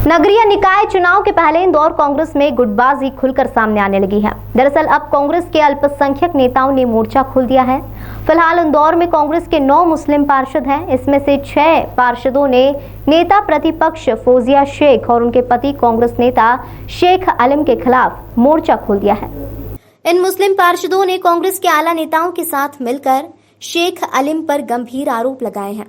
नगरीय निकाय चुनाव के पहले इंदौर कांग्रेस में गुटबाजी खुलकर सामने आने लगी है। दरअसल अब कांग्रेस के अल्पसंख्यक नेताओं ने मोर्चा खोल दिया है। फिलहाल इंदौर में कांग्रेस के 9 मुस्लिम पार्षद हैं। इसमें से 6 पार्षदों ने नेता प्रतिपक्ष फौजिया शेख और उनके पति कांग्रेस नेता शेख आलम के खिलाफ मोर्चा खोल दिया है। इन मुस्लिम पार्षदों ने कांग्रेस के आला नेताओं के साथ मिलकर शेख आलम पर गंभीर आरोप लगाए हैं।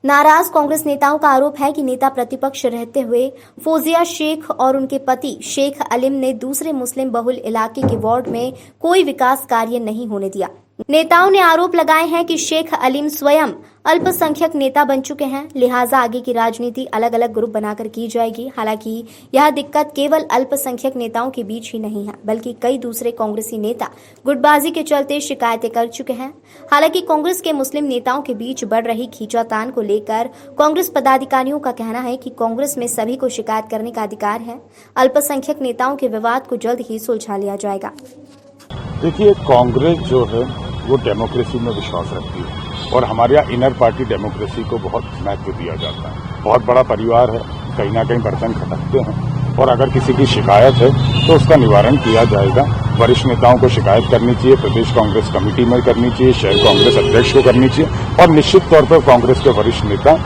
नाराज कांग्रेस नेताओं का आरोप है कि नेता प्रतिपक्ष रहते हुए फौजिया शेख और उनके पति शेख आलम ने दूसरे मुस्लिम बहुल इलाके के वार्ड में कोई विकास कार्य नहीं होने दिया। नेताओं ने आरोप लगाए हैं कि शेख आलम स्वयं अल्पसंख्यक नेता बन चुके हैं, लिहाजा आगे की राजनीति अलग अलग ग्रुप बनाकर की जाएगी। हालांकि यह दिक्कत केवल अल्पसंख्यक नेताओं के बीच ही नहीं है, बल्कि कई दूसरे कांग्रेसी नेता गुटबाजी के चलते शिकायतें कर चुके हैं। हालांकि कांग्रेस के मुस्लिम नेताओं के बीच बढ़ रही खींचातान को लेकर कांग्रेस पदाधिकारियों का कहना है कि कांग्रेस में सभी को शिकायत करने का अधिकार है। अल्पसंख्यक नेताओं के विवाद को जल्द ही सुलझा लिया जाएगा। देखिए, कांग्रेस जो है वो डेमोक्रेसी में विश्वास रखती है और हमारे यहाँ इनर पार्टी डेमोक्रेसी को बहुत महत्व दिया जाता है। बहुत बड़ा परिवार है, कहीं ना कहीं बर्तन खटकते हैं और अगर किसी की शिकायत है तो उसका निवारण किया जाएगा। वरिष्ठ नेताओं को शिकायत करनी चाहिए, प्रदेश कांग्रेस कमेटी में करनी चाहिए, शहर कांग्रेस अध्यक्ष को करनी चाहिए और निश्चित तौर पर कांग्रेस के वरिष्ठ नेता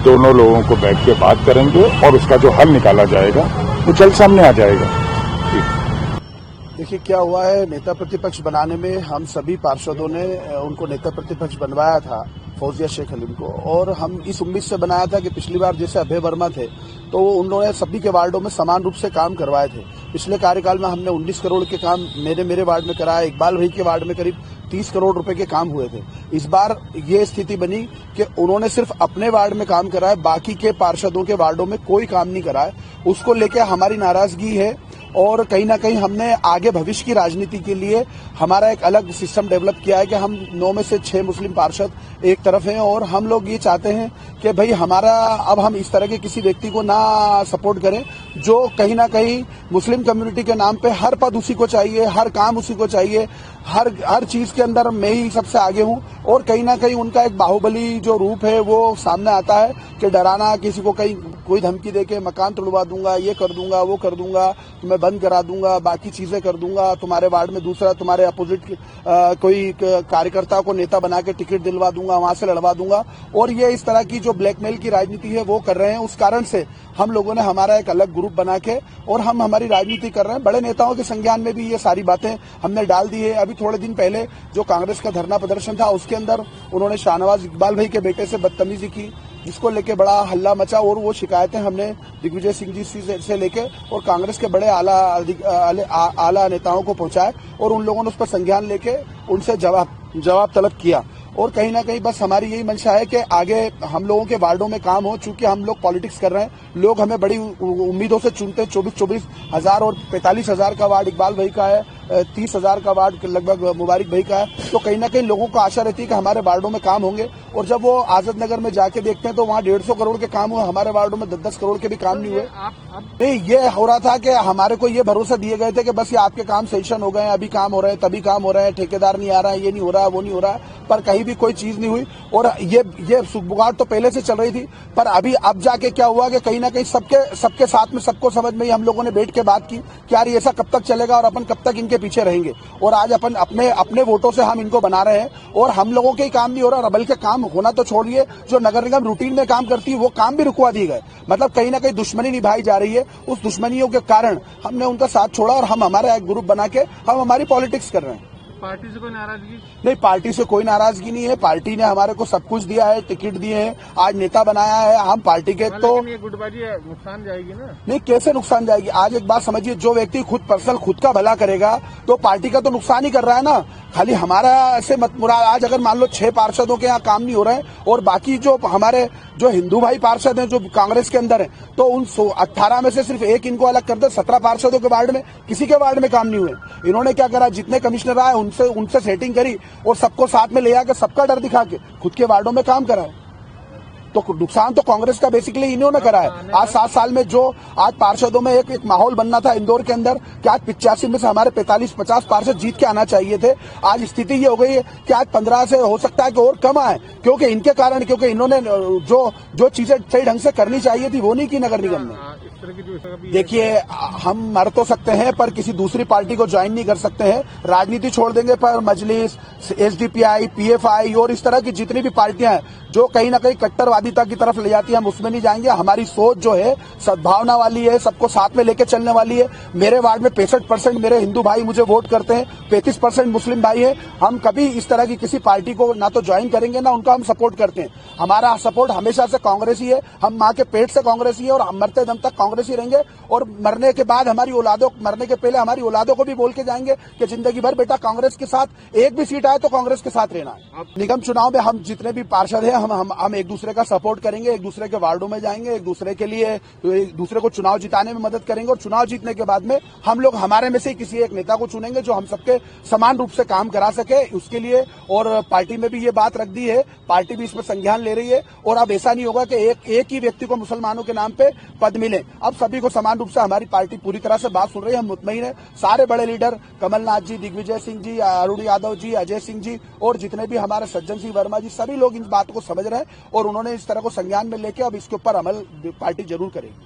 दोनों लोगों को बैठ के बात करेंगे और उसका जो हल निकाला जाएगा वो जल्द सामने आ जाएगा। देखिए क्या हुआ है, नेता प्रतिपक्ष बनाने में हम सभी पार्षदों ने उनको नेता प्रतिपक्ष बनवाया था, फौजिया शेख आलम को, और हम इस उम्मीद से बनाया था कि पिछली बार जैसे अभय वर्मा थे तो उन्होंने सभी के वार्डों में समान रूप से काम करवाए थे। पिछले कार्यकाल में हमने 19 करोड़ के काम मेरे वार्ड में कराया, इकबाल भाई के वार्ड में करीब 30 करोड़ रुपए के काम हुए थे। इस बार ये स्थिति बनी कि उन्होंने सिर्फ अपने वार्ड में काम कराया, बाकी के पार्षदों के वार्डों में कोई काम नहीं कराया। उसको लेकर हमारी नाराजगी है और कहीं ना कहीं हमने आगे भविष्य की राजनीति के लिए हमारा एक अलग सिस्टम डेवलप किया है कि हम 9 में से 6 मुस्लिम पार्षद एक तरफ हैं और हम लोग ये चाहते हैं कि भाई हमारा अब हम इस तरह के किसी व्यक्ति को ना सपोर्ट करें जो कहीं ना कहीं मुस्लिम कम्युनिटी के नाम पे हर पद उसी को चाहिए, हर काम उसी को चाहिए, हर चीज के अंदर मैं ही सबसे आगे हूं और कहीं ना कहीं उनका एक बाहुबली जो रूप है वो सामने आता है कि डराना, किसी को कहीं कोई धमकी देके मकान तोड़वा दूंगा, ये कर दूंगा, वो कर दूंगा, तुम्हें बंद करा दूंगा, बाकी चीजें कर दूंगा, तुम्हारे वार्ड में दूसरा तुम्हारे अपोजिट कोई कार्यकर्ता को नेता बना के टिकट दिलवा दूंगा, वहां से लड़वा दूंगा। और ये इस तरह की जो ब्लैकमेल की राजनीति है वो कर रहे हैं। उस कारण से हम लोगों ने हमारा एक अलग ग्रुप बना के और हम हमारी राजनीति कर रहे हैं। बड़े नेताओं के संज्ञान में भी ये सारी बातें हमने डाल दी है। अभी थोड़े दिन पहले जो कांग्रेस का धरना प्रदर्शन था उसके अंदर उन्होंने शाहनवाज इकबाल भाई के बेटे से बदतमीजी की, जिसको लेके बड़ा हल्ला मचा और वो शिकायतें हमने दिग्विजय सिंह जी से लेके और कांग्रेस के बड़े आला नेताओं को पहुंचाए और उन लोगों ने उस पर संज्ञान लेके उनसे जवाब तलब किया। और कहीं ना कहीं बस हमारी यही मंशा है कि आगे हम लोगों के वार्डों में काम हो। चूंकि हम लोग पॉलिटिक्स कर रहे हैं, लोग हमें बड़ी उम्मीदों से चुनते हैं। 24 हजार और 45 हजार का वार्ड इकबाल भाई का है, 30 हजार का वार्ड लगभग मुबारक भाई का है। तो कहीं ना कहीं लोगों को आशा रहती है कि हमारे वार्डों में काम होंगे और जब वो आजाद नगर में जाके देखते हैं तो वहाँ 150 करोड़ के काम हुए, हमारे वार्डों में 10-10 करोड़ के भी काम नहीं हुए। नहीं, ये हो रहा था कि हमारे को ये भरोसा दिए गए थे कि बस ये आपके काम सेशन हो गए, अभी काम हो रहे हैं, तभी काम हो रहे हैं, ठेकेदार नहीं आ रहा है, ये नहीं हो रहा है, वो नहीं हो रहा है, पर कहीं भी कोई चीज नहीं हुई। और ये सुगबुगाहट तो पहले से चल रही थी, पर अभी अब जाके क्या हुआ कि कहीं ना कहीं सबके साथ में सबको समझ में ही हम लोगों ने बैठ के बात की कि यार ये ऐसा कब तक चलेगा और अपन कब तक इनके पीछे रहेंगे। और आज अपन अपने वोटों से हम इनको बना रहे हैं और हम लोगों के ही काम नहीं हो रहा, बल्कि काम होना तो छोड़िए, जो नगर निगम रूटीन में काम करती है वो काम भी रुकवा दिए गए। मतलब कहीं ना कहीं दुश्मनी निभाई जा रही है। उस दुश्मनियों के कारण हमने उनका साथ छोड़ा और हम हमारा एक ग्रुप बना के हम हमारी पॉलिटिक्स कर रहे हैं। पार्टी से कोई नाराजगी नहीं, पार्टी से कोई नाराजगी नहीं है। पार्टी ने हमारे को सब कुछ दिया है, टिकट दिए हैं, आज नेता बनाया है। हम पार्टी के तो ये गुटबाजी नुकसान जाएगी ना? नहीं, कैसे नुकसान जाएगी? आज एक बात समझिए, जो व्यक्ति खुद का भला करेगा तो पार्टी का तो नुकसान ही कर रहा है ना। खाली हमारा ऐसे मत मुराद। आज अगर मान लो 6 पार्षदों के यहाँ काम नहीं हो रहे हैं और बाकी जो हमारे जो हिंदू भाई पार्षद हैं जो कांग्रेस के अंदर है, तो उन 18 में से सिर्फ एक इनको अलग कर दे। 17 पार्षदों के वार्ड में किसी के वार्ड में काम नहीं हुए। इन्होंने क्या करा, जितने कमिश्नर आए उनसे सेटिंग करी और सबको साथ में ले आकर सबका डर दिखा के खुद के वार्डों में काम कराए। तो नुकसान तो कांग्रेस का बेसिकली इन्होंने करा है। आज 7 साल में जो आज पार्षदों में एक माहौल बनना था इंदौर के अंदर कि आज 85 में से हमारे 45-50 पार्षद जीत के आना चाहिए थे, आज स्थिति ये हो गई है कि आज 15 से हो सकता है कि और कम आए, क्योंकि इनके कारण, क्योंकि इन्होंने जो चीजें सही ढंग से करनी चाहिए थी वो नहीं की नगर निगम ने। इस तरह की जो कभी देखिए, हम मर तो सकते हैं पर किसी दूसरी पार्टी को ज्वाइन नहीं कर सकते हैं। राजनीति छोड़ देंगे पर मजलिस, एसडीपीआई, पीएफआई और इस तरह की जितनी भी पार्टियां हैं जो कहीं ना कहीं कट्टरवादिता की तरफ ले जाती है, हम उसमें नहीं जाएंगे। हमारी सोच जो है सद्भावना वाली है, सबको साथ में लेके चलने वाली है। मेरे वार्ड में 65% मेरे हिंदू भाई मुझे वोट करते हैं, 35% मुस्लिम भाई हैं। हम कभी इस तरह की किसी पार्टी को ना तो ज्वाइन करेंगे ना उनका हम सपोर्ट करते हैं। हमारा सपोर्ट हमेशा से कांग्रेस ही है। हम माँ के पेट से कांग्रेस ही है और हम मरते दम तक कांग्रेस ही रहेंगे। और मरने के बाद मरने के पहले हमारी औलादों को भी बोल के जाएंगे कि जिंदगी भर बेटा कांग्रेस के साथ एक भी सीट आए तो कांग्रेस के साथ रहना है। निगम चुनाव में हम जितने भी पार्षद हैं हम एक दूसरे का सपोर्ट करेंगे, एक दूसरे के वार्डों में जाएंगे, एक दूसरे को चुनाव जिताने में मदद करेंगे। और चुनाव जीतने के बाद में हम लोग हमारे में से किसी एक नेता को चुनेंगे जो हम सबके समान रूप से काम करा सके उसके लिए। और पार्टी में भी ये बात रख दी है, पार्टी भी इसमें संज्ञान ले रही है। और अब ऐसा नहीं होगा कि एक ही व्यक्ति को मुसलमानों के नाम पे पद मिले। अब सभी को समान रूप से हमारी पार्टी पूरी तरह से बात सुन रही है। हम मुतमईन है। सारे बड़े लीडर कमलनाथ जी, दिग्विजय सिंह जी, अरुण यादव जी, अजय सिंह जी और जितने भी हमारे सज्जन सिंह वर्मा जी, सभी लोग इन बात को समझ रहे हैं और उन्होंने इस तरह को संज्ञान में लेके अब इसके ऊपर अमल पार्टी जरूर करेगी।